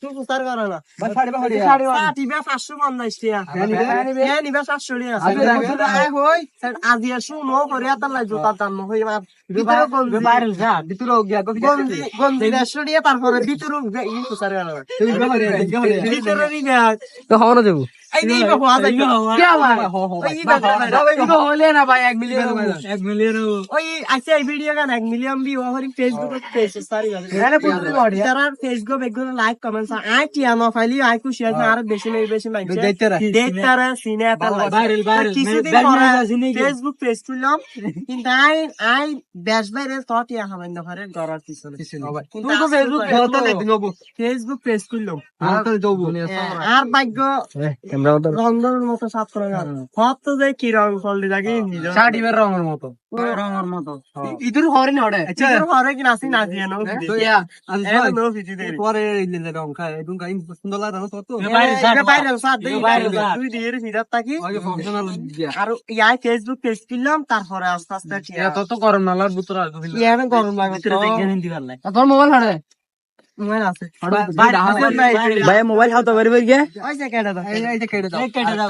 তুই প্রচার করো না ভাই সাড়ে বাহারি টিভি 550 টাকা নিবে 700 টাকা আজি শুনো করে তার লাই জুতার দাম হই ভিতরে ভাইরাল যা ভিতরে গিয়া গঞ্জি 150 টাকা তারপরে ভিতরে ই প্রচার করো ভিতরে নিবে তো হওয়া যাবো এই নিবে হওয়া যায় কি ভাই হলে না ভাই 1 মিলিয়ন 1 মিলিয়ন ওই আচ্ছা এই ভিডিও গান 1 million view Hari Facebook page সারি এখানে প্রচুর বডি যারা ফেসবুক বেগুন লাইক কমেন্টস আই টিয়া না ফাইলি আই খুশি আছে আর বেশি মাইছে দেখতারা সিনে এত ভাইরাল কিছুদিন পরে ফেসবুক পেজ খুললাম কিন্তু আই দেশ বাইরে সটিয়া হামেন না পারে গরার পিছনে তুই তো ফেসবুক ফটো দেখবি নবু ফেসবুক পেজ খুললাম তো যাবো আর ভাগ্য ক্যামেরা তো রংধনুর মতো সাফ করে না সব তো যে কি রং ফল লাগে শাড়ির রঙের মতো রঙের মতো ইদুর হরে না ওড়ে আচ্ছা পরে কি নাসি না দিয়ে নো তো ইয়া নো ভিডিও দে পরে ইলে রং খায় এবং কাই সুন্দর লাগে না তো ভাইরাল সাত দেই তুই দিয়ে ভিডিও তাকি আগে ফাংশনাল দিয়া আর ইয়াই ফেসবুক পেজ খুললাম তারপরে আস্তে আস্তে এত তো গরম না লার ভিতর আর ইয়ানে গরম লাগে ভিতরে দেখে নিতে পারলাই তোর মোবাইল হাড়ে মোবাইল আছে ভাই মোবাইল হাতে বের গিয়ে ওই যে কেটে দাও এই যে কেটে দাও